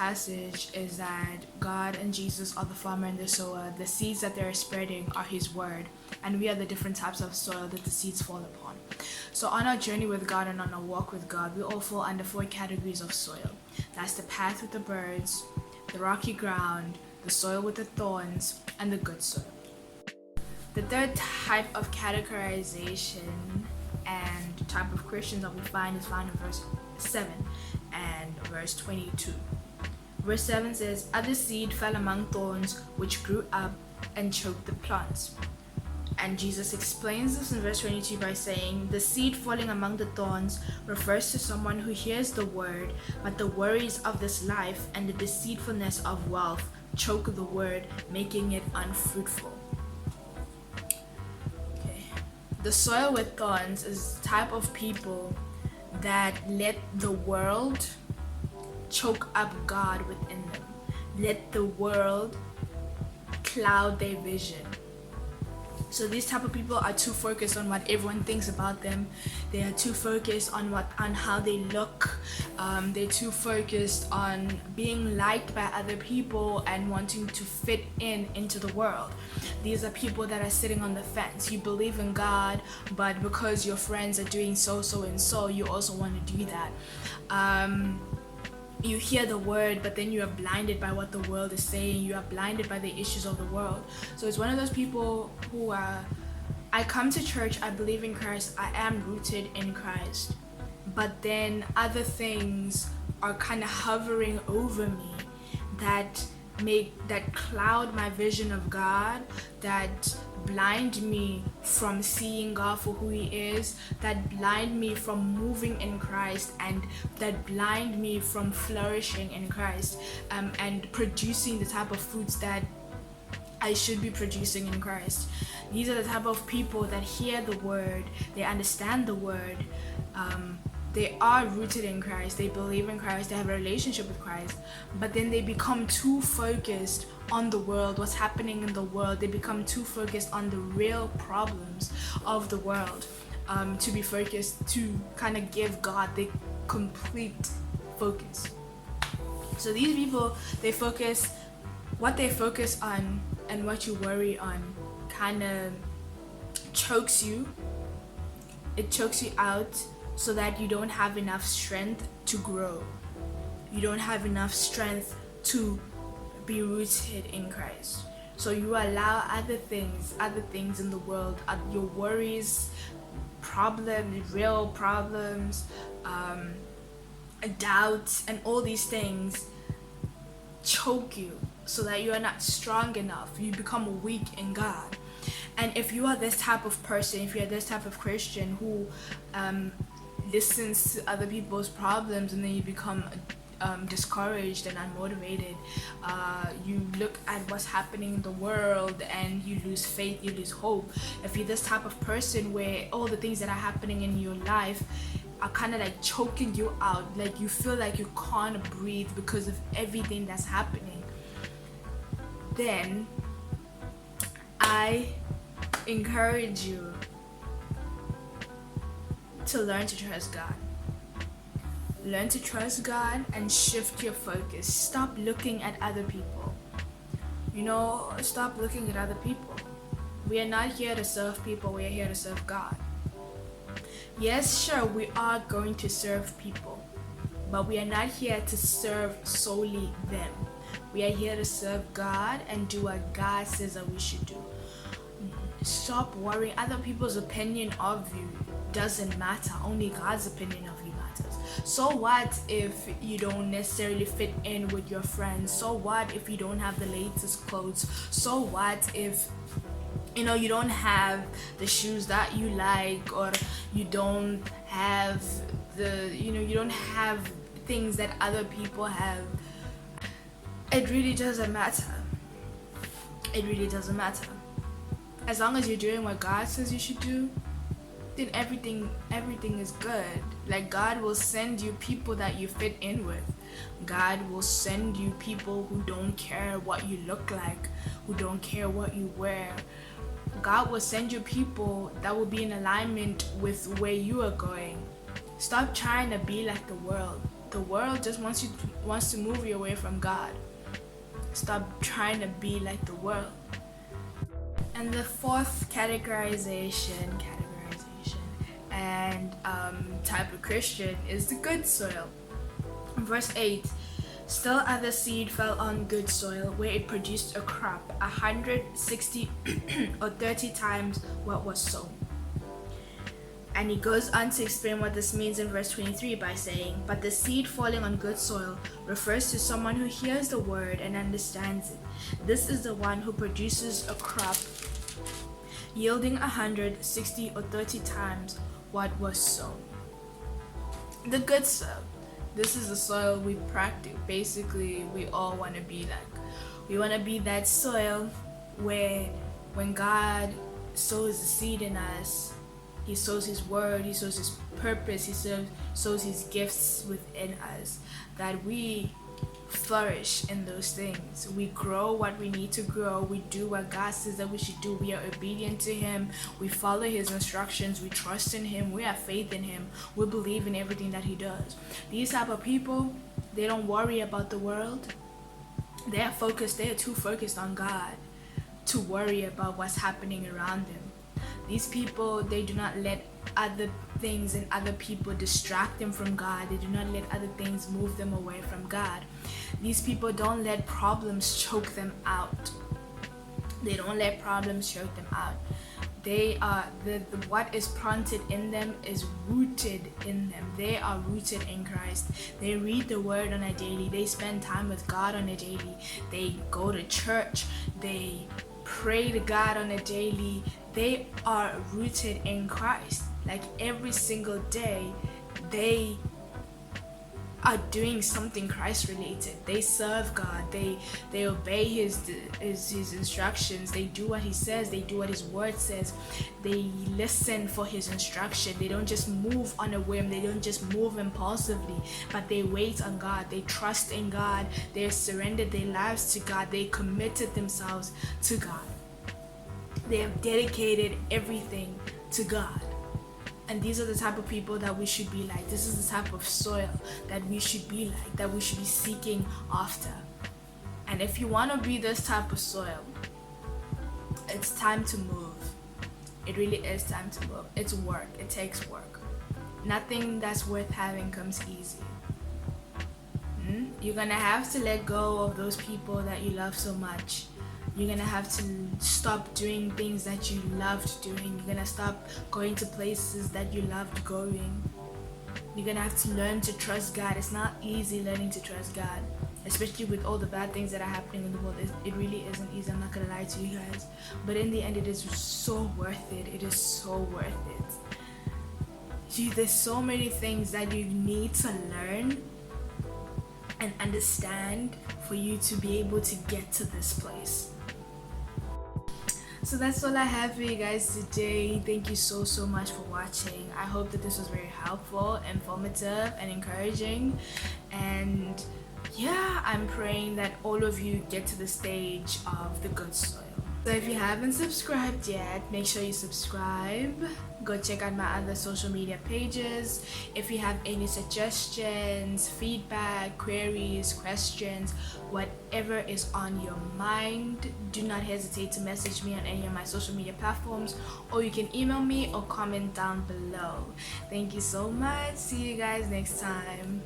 passage is that God and Jesus are the farmer and the sower. The seeds that they're spreading are His word, and we are the different types of soil that the seeds fall upon. So on our journey with God and on our walk with God, we all fall under 4 categories of soil. That's the path with the birds, the rocky ground, the soil with the thorns, and the good soil. The third type of categorization and type of Christians that we find is found in verse 7 and verse 22. Verse 7 says, "Other seed fell among thorns, which grew up and choked the plants." And Jesus explains this in verse 22 by saying, "The seed falling among the thorns refers to someone who hears the word, but the worries of this life and the deceitfulness of wealth choke the word, making it unfruitful." The soil with thorns is the type of people that let the world choke up God within them. Let the world cloud their vision. So these type of people are too focused on what everyone thinks about them. They are too focused on how they look. They're too focused on being liked by other people and wanting to fit into the world. These are people that are sitting on the fence. You believe in God, but because your friends are doing so and so, you also want to do that. You hear the word, but then you are blinded by what the world is saying. You are blinded by the issues of the world. So it's one of those people who I come to church, I believe in Christ, I am rooted in Christ, but then other things are kind of hovering over me that cloud my vision of God, that blind me from seeing God for who He is, that blind me from moving in Christ, and that blind me from flourishing in Christ, and producing the type of fruits that I should be producing in Christ. These are the type of people that hear the word, they understand the word, they are rooted in Christ, they believe in Christ, they have a relationship with Christ, but then they become too focused on the world, what's happening in the world. They become too focused on the real problems of the world, to be focused, to kind of give God the complete focus. So these people, what they focus on and what you worry on kind of chokes you. It chokes you out, so that you don't have enough strength to grow. You don't have enough strength to be rooted in Christ. So you allow other things in the world, your worries, problems, real problems, doubts, and all these things choke you so that you are not strong enough. You become weak in God. And if you are this type of person, if you are this type of Christian who listens to other people's problems and then you become discouraged and unmotivated, you look at what's happening in the world and you lose faith, you lose hope. If you're this type of person where all the things that are happening in your life are kind of like choking you out, like you feel like you can't breathe because of everything that's happening, then I encourage you to learn to trust God. Learn to trust God and shift your focus. Stop looking at other people. Stop looking at other people. We are not here to serve people, we are here to serve God. Yes, sure, we are going to serve people, but we are not here to serve solely them. We are here to serve God and do what God says that we should do. Stop worrying. Other people's opinion of you doesn't matter. Only God's opinion of you matters. So what if you don't necessarily fit in with your friends? So what if you don't have the latest clothes? So what if you don't have the shoes that you like, or you don't have you don't have things that other people have? It really doesn't matter. It really doesn't matter. As long as you're doing what God says you should do, then everything is good. Like, God will send you people that you fit in with. God will send you people who don't care what you look like, who don't care what you wear. God will send you people that will be in alignment with where you are going. Stop trying to be like the world. the world just wants to move you away from God. Stop trying to be like the world. And the fourth categorization and type of Christian is the good soil. Verse 8, still other seed fell on good soil, where it produced a crop 160 or 30 times what was sown. And he goes on to explain what this means in verse 23 by saying, but the seed falling on good soil refers to someone who hears the word and understands it. This is the one who produces a crop yielding 160 or 30 times what was sown. The good soil. This is the soil we practice. Basically, we all want to be like. We want to be that soil where when God sows the seed in us, He sows His word, He sows His purpose, He sows His gifts within us, that we flourish in those things. We grow what we need to grow. We do what God says that we should do. We are obedient to Him. We follow His instructions. We trust in Him. We have faith in Him. We believe in everything that He does. These type of people, they don't worry about the world. They are too focused on God to worry about what's happening around them. These people, they do not let other things and other people distract them from God. They do not let other things move them away from God. These people don't let problems choke them out. They don't let problems choke them out. They are what is planted in them is rooted in them. They are rooted in Christ. They read the word on a daily. They spend time with God on a daily. They go to church. They pray to God on a daily. They are rooted in Christ. Like every single day, they are doing something Christ related. They serve God. They obey his instructions. They do what He says. They do what His word says. They listen for His instruction. They don't just move on a whim. They don't just move impulsively, but they wait on God. They trust in God. They surrendered their lives to God. They committed themselves to God. They have dedicated everything to God. And these are the type of people that we should be like. This is the type of soil that we should be like, that we should be seeking after. And if you want to be this type of soil, it's time to move. It really is time to move. It's work. It takes work. Nothing that's worth having comes easy. You're going to have to let go of those people that you love so much. You're gonna have to stop doing things that you loved doing. You're gonna stop going to places that you loved going. You're gonna have to learn to trust God. It's not easy learning to trust God, especially with all the bad things that are happening in the world. It really isn't easy. I'm not gonna lie to you guys. But in the end, it is so worth it. It is so worth it. Gee, there's so many things that you need to learn and understand for you to be able to get to this place. So that's all I have for you guys today. Thank you so much for watching. I hope that this was very helpful, informative, and encouraging. And yeah, I'm praying that all of you get to the stage of the good soil. So if you haven't subscribed yet, make sure you subscribe. Go check out my other social media pages. If you have any suggestions, feedback, queries, questions, whatever is on your mind, do not hesitate to message me on any of my social media platforms, or you can email me or comment down below. Thank you so much. See you guys next time.